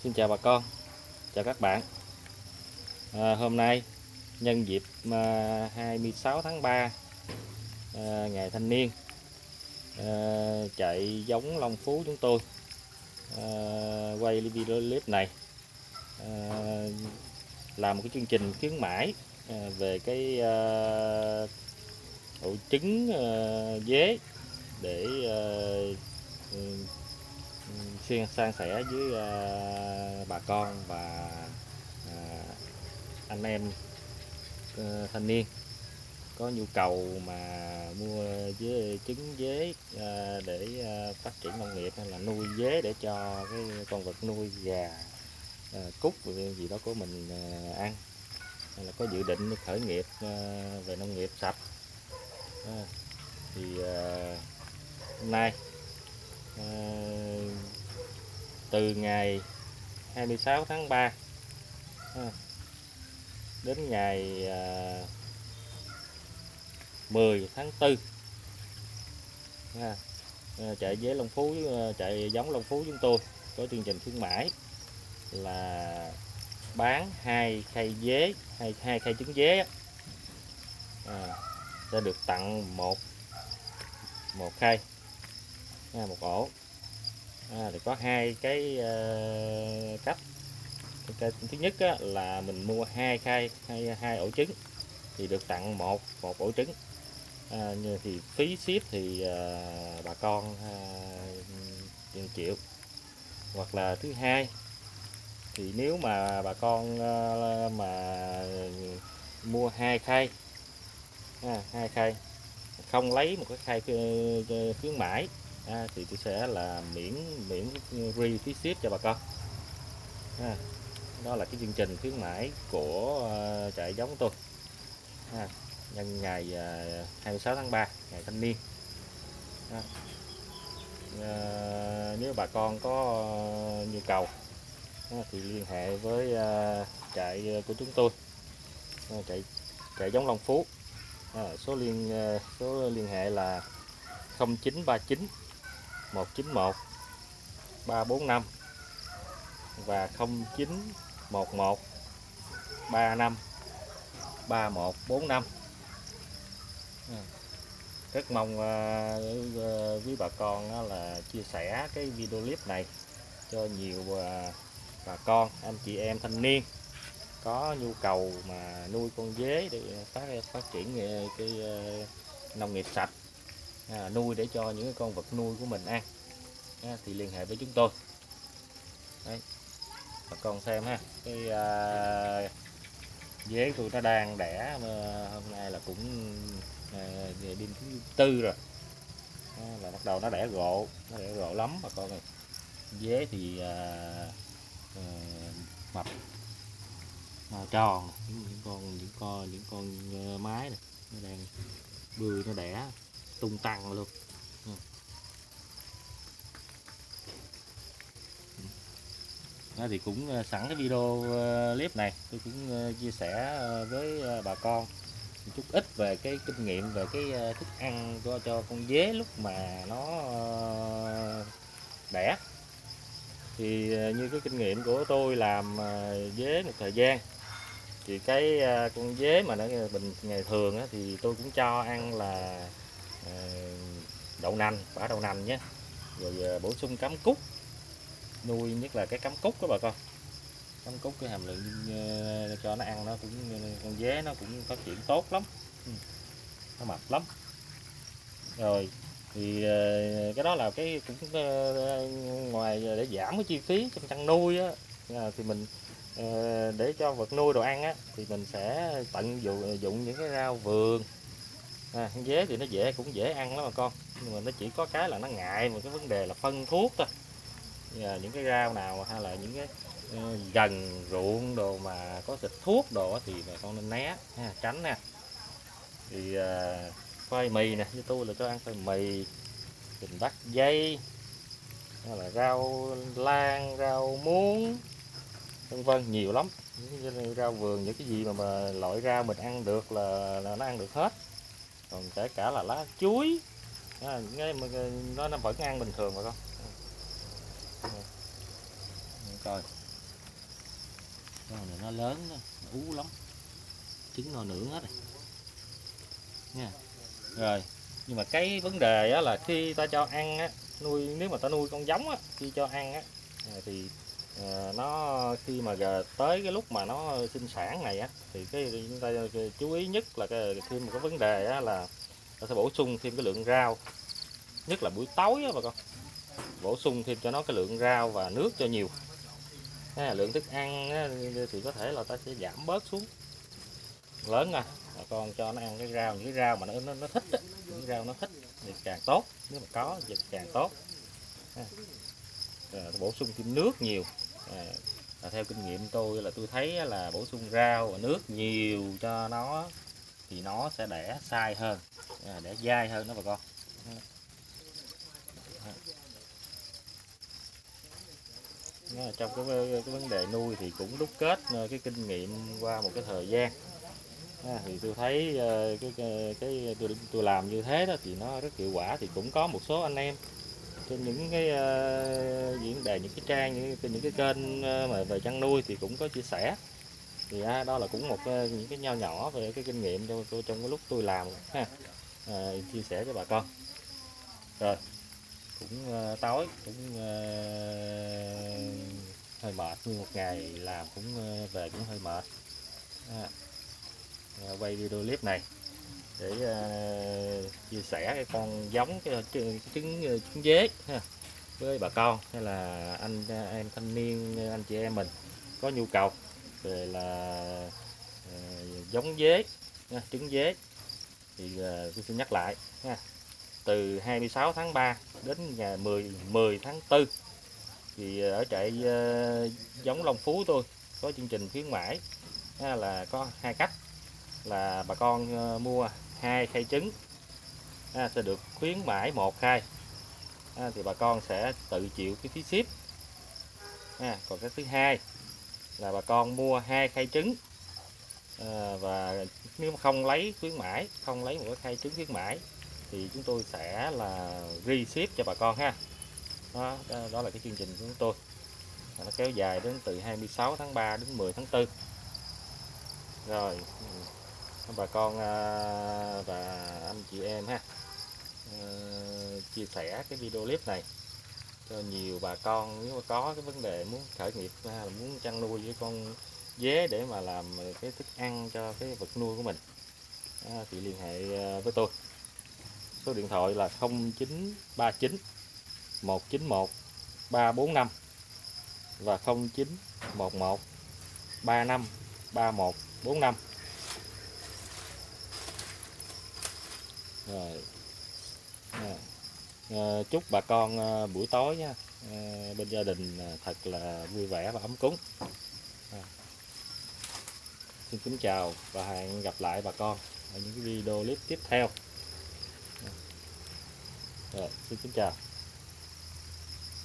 Xin chào bà con, chào các bạn. Hôm nay nhân dịp 26 tháng 3, ngày thanh niên, chạy giống Long Phú chúng tôi quay video clip này, làm một cái chương trình khuyến mãi về cái ổ trứng dế để san sẻ với bà con và anh em thanh niên có nhu cầu mà mua trứng dế để phát triển nông nghiệp hay là nuôi dế để cho cái con vật nuôi gà, cút gì đó của mình ăn, hay là có dự định khởi nghiệp về nông nghiệp sạch. Thì hôm nay từ ngày 26 tháng 3 đến ngày 10 tháng 4, chạy dế Long Phú, chạy giống Long Phú chúng tôi có chương trình khuyến mãi là bán 2 khay dế, hai khay trứng dế sẽ được tặng một khay, một ổ. Thì có hai cái cách. Cái thứ nhất là mình mua 2 khay hai ổ trứng thì được tặng một ổ trứng. Thì phí ship thì bà con chịu. Hoặc là thứ hai thì nếu mà bà con mà mua 2 khay, không lấy một cái khay khuyến mãi thì tôi sẽ là miễn free phí ship cho bà con. Đó là cái chương trình khuyến mãi của trại giống tôi nhân ngày 26 tháng 3 ngày thanh niên. Nếu bà con có nhu cầu thì liên hệ với trại của chúng tôi, trại giống Long Phú. Số liên hệ là 0939 191 345 và 0911 35 3145. Rất mong quý bà con là chia sẻ cái video clip này cho nhiều bà con, anh chị em thanh niên có nhu cầu mà nuôi con dế để phát triển cái nông nghiệp sạch, nuôi để cho những con vật nuôi của mình ăn, thì liên hệ với chúng tôi. Đấy, bà con xem ha, cái dế tôi nó đang đẻ, hôm nay là cũng đêm thứ tư rồi, là bắt đầu nó đẻ rộ lắm bà con ơi. Dế thì mập, tròn, những con mái này nó đang bươi, nó đẻ tung tăng luôn. Đó, thì cũng sẵn cái video clip này tôi cũng chia sẻ với bà con một chút ít về cái kinh nghiệm về cái thức ăn cho con dế lúc mà nó đẻ. Thì như cái kinh nghiệm của tôi làm dế một thời gian, thì cái con dế mà nó bình ngày thường thì tôi cũng cho ăn là đậu nành, quả đậu nành nhé, rồi bổ sung cám cút, nuôi nhất là cái cám cút đó bà con. Cám cút cái hàm lượng cho nó ăn, nó cũng con dế nó cũng phát triển tốt lắm, nó mập lắm. Rồi thì cái đó là cái cũng ngoài để giảm cái chi phí trong chăn nuôi thì mình để cho vật nuôi đồ ăn thì mình sẽ tận dụng những cái rau vườn. Con dế thì nó cũng dễ ăn lắm bà con, nhưng mà nó chỉ có cái là nó ngại một cái vấn đề là phân thuốc thôi. Những cái rau nào hay là những cái gần ruộng đồ mà có xịt thuốc đồ thì bà con nên né tránh nha. Thì khoai mì nè, với tôi là cho ăn khoai mì, thịt bắt dây, hay là rau lan, rau muống, vân vân, nhiều lắm. Những rau vườn, những cái gì mà loại rau mình ăn được là nó ăn được hết. Còn kể cả là lá chuối, nó vẫn ăn bình thường mà con. Coi Con này nó lớn đó, nó ú lắm, trứng no nướng hết rồi nha. Rồi, nhưng mà cái vấn đề á là khi ta cho ăn á, nếu mà ta nuôi con giống á, khi cho ăn á thì nó khi mà tới cái lúc mà nó sinh sản này á thì chúng ta chú ý nhất là thêm một cái vấn đề á là ta sẽ bổ sung thêm cái lượng rau, nhất là buổi tối á bà con, bổ sung thêm cho nó cái lượng rau và nước cho nhiều. Lượng thức ăn á, thì có thể là ta sẽ giảm bớt xuống lớn nha. Bà con cho nó ăn cái rau, những cái rau mà nó thích á, những rau nó thích thì càng tốt, nếu mà có thì càng tốt. Bổ sung thêm nước nhiều. Theo kinh nghiệm tôi là tôi thấy là bổ sung rau và nước nhiều cho nó thì nó sẽ đẻ sai hơn, đẻ dai hơn đó bà con. Trong cái vấn đề nuôi thì cũng đúc kết cái kinh nghiệm qua một cái thời gian. Thì tôi thấy tôi làm như thế đó thì nó rất hiệu quả, thì cũng có một số anh em trên những cái diễn đàn, những cái trang, những cái kênh mà về chăn nuôi thì cũng có chia sẻ. Thì đó là cũng một những cái nho nhỏ về cái kinh nghiệm trong cái lúc tôi làm ha, chia sẻ cho bà con. Rồi cũng tối cũng hơi mệt, nguyên một ngày làm cũng về cũng hơi mệt. Quay video clip này để chia sẻ cái con giống cái trứng dế ha, với bà con hay là em thanh niên, anh chị em mình có nhu cầu về là giống dế, trứng dế thì tôi xin nhắc lại ha. Từ 26 tháng 3 đến ngày 10 tháng 4 thì ở trại giống Long Phú tôi có chương trình khuyến mãi là có hai cách, là bà con mua 2 khay trứng sẽ được khuyến mãi 1 khay, thì bà con sẽ tự chịu cái phí ship. Còn cái thứ hai là bà con mua 2 khay trứng và nếu mà không lấy khuyến mãi, không lấy một cái khay trứng khuyến mãi thì chúng tôi sẽ là free ship cho bà con ha. Đó là cái chương trình của chúng tôi, nó kéo dài đến từ 26 tháng 3 đến 10 tháng 4. Rồi bà con và anh chị em ha, chia sẻ cái video clip này cho nhiều bà con, nếu mà có cái vấn đề muốn khởi nghiệp hay là muốn chăn nuôi với con dế để mà làm cái thức ăn cho cái vật nuôi của mình, thì liên hệ với tôi. Số điện thoại là 0939 191 345 và 0911 35 3145. Rồi chúc bà con buổi tối nha, bên gia đình thật là vui vẻ và ấm cúng. Xin kính chào và hẹn gặp lại bà con ở những cái video clip tiếp theo. Rồi, xin kính chào.